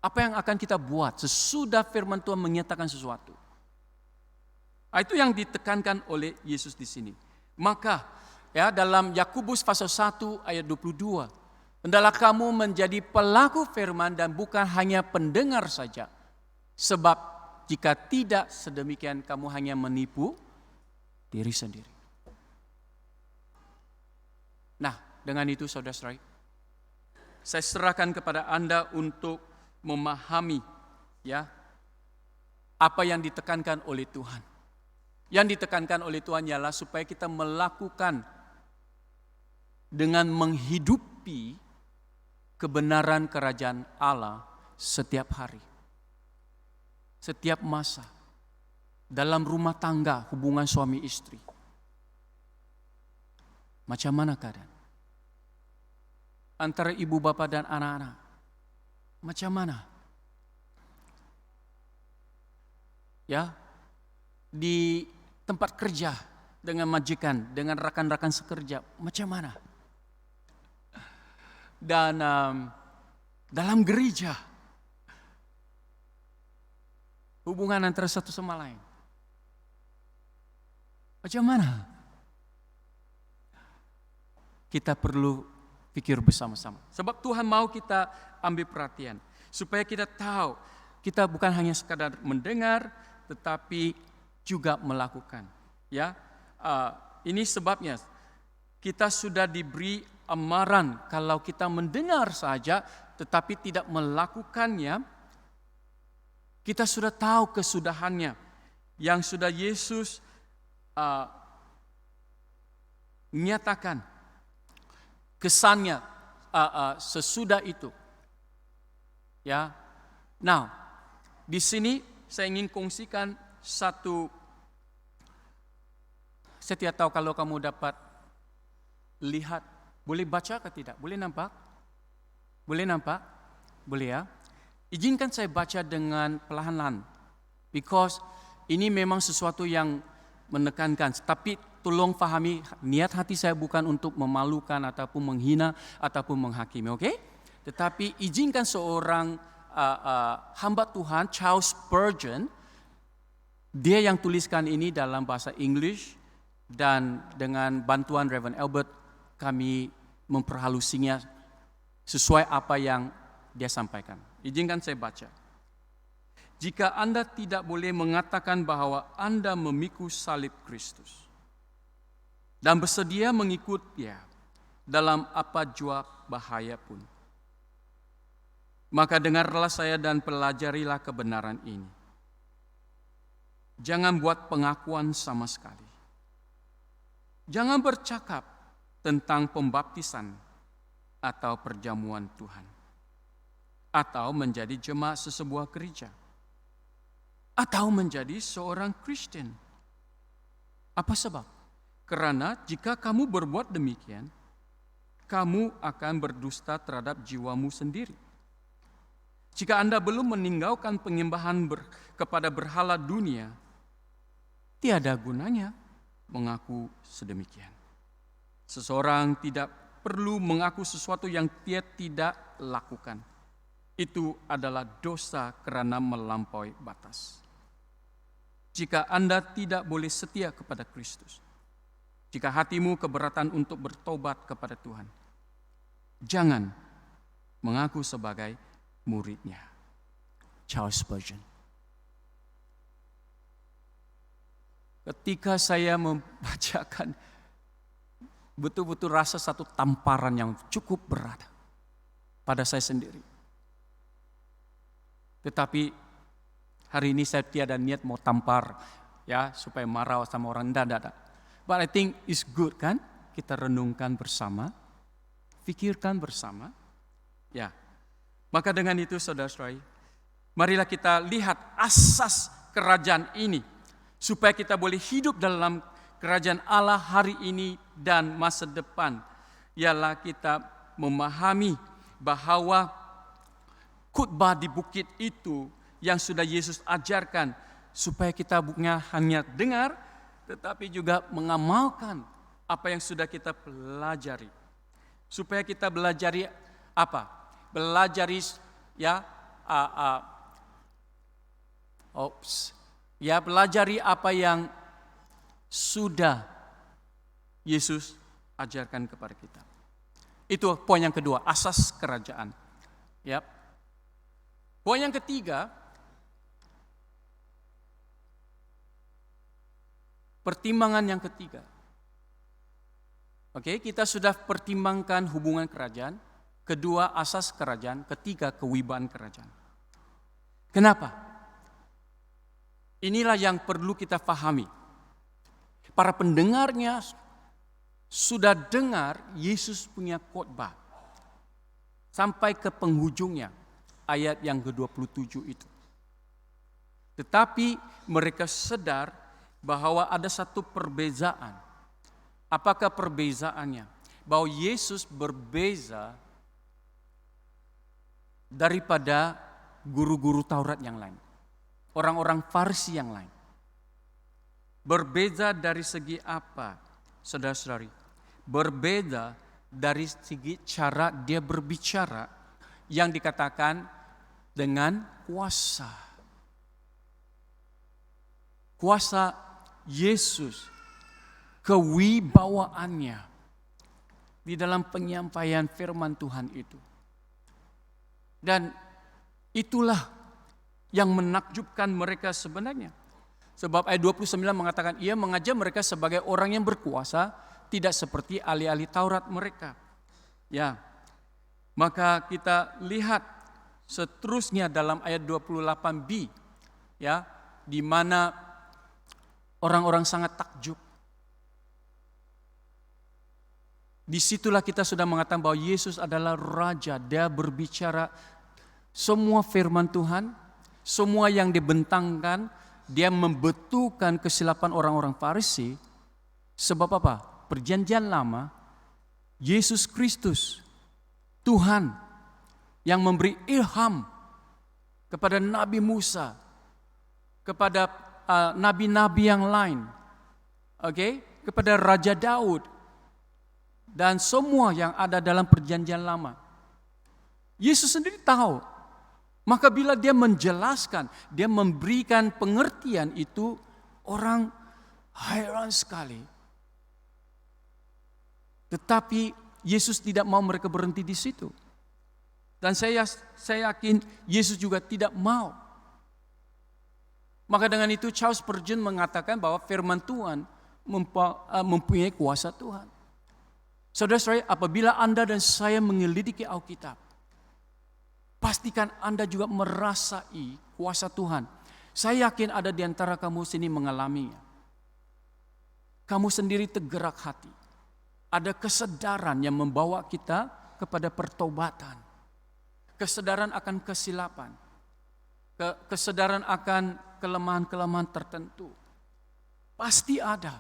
Apa yang akan kita buat sesudah firman Tuhan menyatakan sesuatu? Itu yang ditekankan oleh Yesus di sini. Maka ya dalam Yakobus pasal 1 ayat 22, hendaklah kamu menjadi pelaku firman dan bukan hanya pendengar saja. Sebab jika tidak sedemikian kamu hanya menipu diri sendiri. Nah, dengan itu saudara-saudari, saya serahkan kepada Anda untuk memahami ya apa yang ditekankan oleh Tuhan. Yang ditekankan oleh Tuhan ialah supaya kita melakukan dengan menghidupi kebenaran kerajaan Allah setiap hari. Setiap masa. Dalam rumah tangga, hubungan suami istri. Macam mana keadaan? Antara ibu bapa dan anak-anak. Macam mana? Ya, di tempat kerja dengan majikan, dengan rakan-rakan sekerja, macam mana? Dan dalam gereja, hubungan antara satu sama lain, macam mana? Kita perlu pikir bersama-sama. Sebab Tuhan mau kita ambil perhatian, supaya kita tahu, kita bukan hanya sekadar mendengar, tetapi juga melakukan. Ya, ini sebabnya kita sudah diberi amaran kalau kita mendengar saja, tetapi tidak melakukannya, kita sudah tahu kesudahannya yang sudah Yesus menyatakan kesannya sesudah itu. Ya, now di sini saya ingin kongsikan satu. Saya tidak tahu kalau kamu dapat lihat, boleh baca atau tidak? Boleh nampak? Boleh nampak? Boleh ya? Izinkan saya baca dengan perlahan-lahan, because ini memang sesuatu yang menekankan. Tapi tolong fahami, niat hati saya bukan untuk memalukan ataupun menghina ataupun menghakimi, oke? Tetapi izinkan seorang hamba Tuhan, Charles Spurgeon, dia yang tuliskan ini dalam bahasa English, dan dengan bantuan Reverend Albert kami memperhalusinya sesuai apa yang dia sampaikan. Izinkan saya baca. Jika Anda tidak boleh mengatakan bahwa Anda memikul salib Kristus dan bersedia mengikut Dia dalam apa jua bahaya pun, maka dengarlah saya dan pelajarilah kebenaran ini. Jangan buat pengakuan sama sekali. Jangan bercakap tentang pembaptisan atau perjamuan Tuhan, atau menjadi jemaat sesebuah gereja, atau menjadi seorang Kristen. Apa sebab? Karena jika kamu berbuat demikian, kamu akan berdusta terhadap jiwamu sendiri. Jika Anda belum meninggalkan penyembahan kepada berhala dunia, tiada gunanya mengaku sedemikian. Seseorang tidak perlu mengaku sesuatu yang dia tidak lakukan. Itu adalah dosa karena melampaui batas. Jika Anda tidak boleh setia kepada Kristus, jika hatimu keberatan untuk bertobat kepada Tuhan, jangan mengaku sebagai muridnya. Charles Spurgeon. ketika saya membacakan, betul-betul rasa satu tamparan yang cukup berat pada saya sendiri. Tetapi hari ini saya tiada niat mau tampar ya supaya marah sama orang, tidak. But I think it's good kan kita renungkan bersama, pikirkan bersama. Ya. Maka dengan itu saudara-saudari, marilah kita lihat asas kerajaan ini supaya kita boleh hidup dalam kerajaan Allah hari ini dan masa depan. Ialah kita memahami bahwa khotbah di bukit itu yang sudah Yesus ajarkan supaya kita bukan hanya dengar tetapi juga mengamalkan apa yang sudah kita pelajari. Supaya kita belajari apa? Belajari ya belajari apa yang sudah Yesus ajarkan kepada kita. Itu poin yang kedua, asas kerajaan. Ya. Poin yang ketiga, pertimbangan yang ketiga. Oke, kita sudah pertimbangkan hubungan kerajaan, kedua asas kerajaan, ketiga kewibawaan kerajaan. Kenapa? Inilah yang perlu kita pahami. Para pendengarnya sudah dengar Yesus punya khotbah sampai ke penghujungnya ayat yang ke-27 itu. Tetapi mereka sadar bahwa ada satu perbezaan. Apakah perbezaannya? Bahwa Yesus berbeza daripada guru-guru Taurat yang lain. Orang-orang Farisi yang lain. Berbeza dari segi apa, saudara-saudari? Berbeda dari segi cara dia berbicara yang dikatakan dengan kuasa. Kuasa Yesus, kewibawaannya di dalam penyampaian firman Tuhan itu. Dan itulah yang menakjubkan mereka sebenarnya. Sebab ayat 29 mengatakan ia mengajar mereka sebagai orang yang berkuasa, tidak seperti ahli-ahli Taurat mereka. Ya. Maka kita lihat seterusnya dalam ayat 28b ya, di mana orang-orang sangat takjub. Disitulah kita sudah mengatakan bahwa Yesus adalah Raja. Dia berbicara semua firman Tuhan, semua yang dibentangkan, dia membetulkan kesilapan orang-orang Farisi. Sebab apa? Perjanjian lama, Yesus Kristus, Tuhan yang memberi ilham kepada Nabi Musa, kepada nabi-nabi yang lain, kepada Raja Daud, dan semua yang ada dalam perjanjian lama. Yesus sendiri tahu. Maka bila dia menjelaskan, dia memberikan pengertian itu, orang heran sekali. Tetapi Yesus tidak mau mereka berhenti di situ. Dan saya yakin Yesus juga tidak mau. Maka dengan itu Charles Spurgeon mengatakan bahwa firman Tuhan mempunyai kuasa Tuhan. Saudara-saudara, apabila Anda dan saya menyelidiki Alkitab, pastikan Anda juga merasai kuasa Tuhan. Saya yakin ada di antara kamu sini mengalaminya. Kamu sendiri tergerak hati. Ada kesadaran yang membawa kita kepada pertobatan. Kesadaran akan kesilapan. Kesadaran akan kelemahan-kelemahan tertentu. Pasti ada.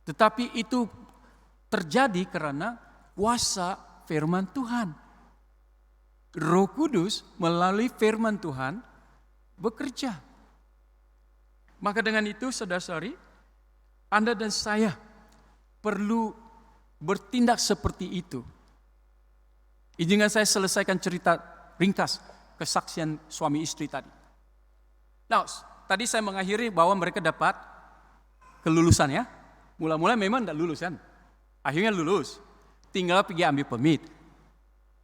Tetapi itu terjadi karena kuasa firman Tuhan. Roh Kudus melalui firman Tuhan bekerja. Maka dengan itu saudara-saudari, Anda dan saya perlu bertindak seperti itu. Izinkan saya selesaikan cerita ringkas kesaksian suami istri tadi. Nah, tadi saya mengakhiri bahwa mereka dapat kelulusan ya. Mula-mula memang tidak lulus kan. Akhirnya lulus. Tinggal pergi ambil permit.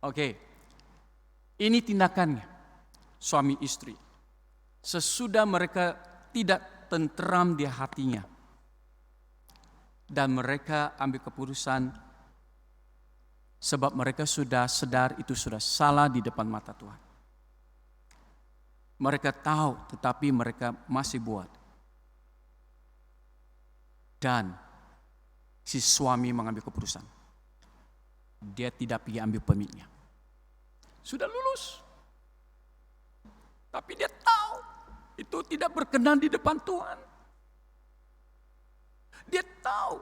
Oke. Ini tindakannya suami istri. Sesudah mereka tidak tenteram di hatinya. dan mereka ambil keputusan sebab mereka sudah sadar itu sudah salah di depan mata Tuhan. Mereka tahu tetapi mereka masih buat. Dan si suami mengambil keputusan. Dia tidak pergi ambil permitnya. Sudah lulus. Tapi dia tahu itu tidak berkenan di depan Tuhan. Dia tahu.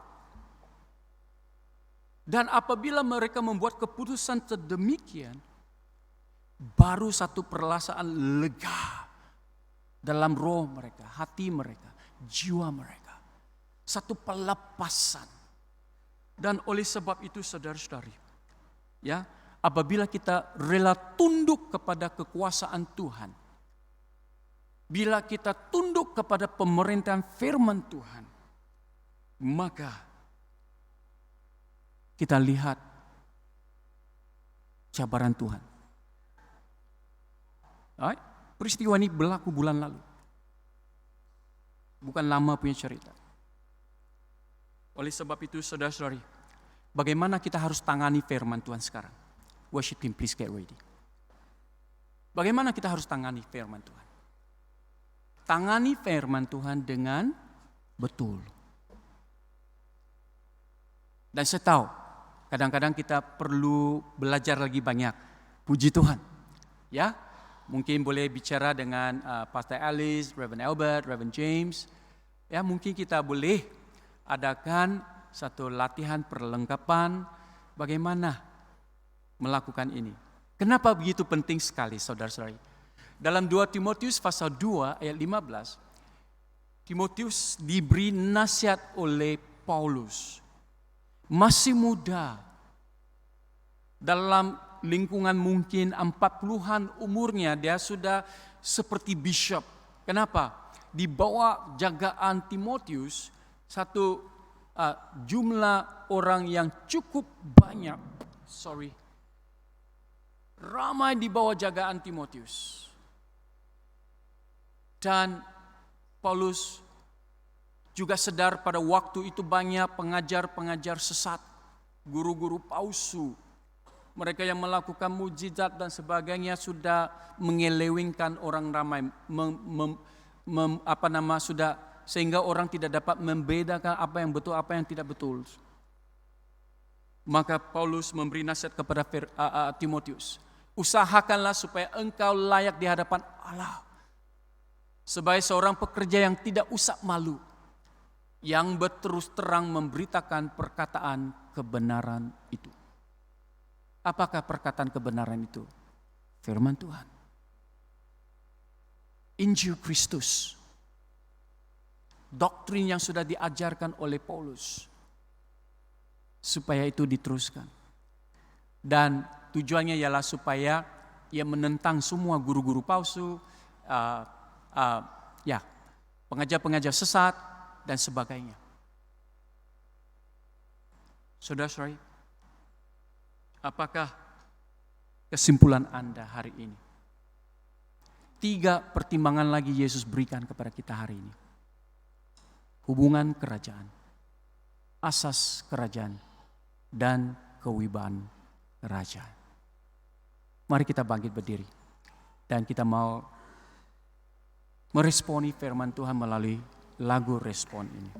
Dan apabila mereka membuat keputusan sedemikian, baru satu perasaan lega dalam roh mereka, hati mereka, jiwa mereka. Satu pelepasan. Dan oleh sebab itu saudara-saudari, ya, apabila kita rela tunduk kepada kekuasaan Tuhan, bila kita tunduk kepada pemerintahan firman Tuhan, maka kita lihat cabaran Tuhan. Peristiwa ini berlaku bulan lalu. Bukan lama punya cerita. Oleh sebab itu saudara-saudari, bagaimana kita harus tangani firman Tuhan sekarang? Worship team, please get ready. Bagaimana kita harus tangani firman Tuhan? Tangani firman Tuhan dengan betul. Dan saya tahu, kadang-kadang kita perlu belajar lagi banyak. Puji Tuhan. Ya, mungkin boleh bicara dengan Pastor Alice, Reverend Albert, Reverend James. Ya, mungkin kita boleh adakan satu latihan perlengkapan bagaimana melakukan ini. Kenapa begitu penting sekali, saudara-saudari? Dalam 2 Timotius pasal 2 ayat 15, Timotius diberi nasihat oleh Paulus. Masih muda, dalam lingkungan mungkin 40-an umurnya, dia sudah seperti bishop. Kenapa? Di bawah jagaan Timotius, satu jumlah orang yang cukup banyak, ramai di bawah jagaan Timotius. Dan Paulus juga sadar pada waktu itu banyak pengajar-pengajar sesat, guru-guru palsu. Mereka yang melakukan mujizat dan sebagainya sudah mengelewengkan orang ramai, sehingga orang tidak dapat membedakan apa yang betul, apa yang tidak betul. Maka Paulus memberi nasihat kepada Timotius, usahakanlah supaya engkau layak di hadapan Allah sebagai seorang pekerja yang tidak usah malu, yang berterus terang memberitakan perkataan kebenaran itu. Apakah perkataan kebenaran itu? Firman Tuhan. Injil Kristus. Doktrin yang sudah diajarkan oleh Paulus. Supaya itu diteruskan. Dan tujuannya ialah supaya ia menentang semua guru-guru palsu, pengajar-pengajar sesat, dan sebagainya. Saudara-saudari, apakah kesimpulan Anda hari ini? 3 pertimbangan lagi Yesus berikan kepada kita hari ini. Hubungan kerajaan, asas kerajaan, dan kewibawaan kerajaan. Mari kita bangkit berdiri. Dan kita mau meresponi firman Tuhan melalui lagu respon ini.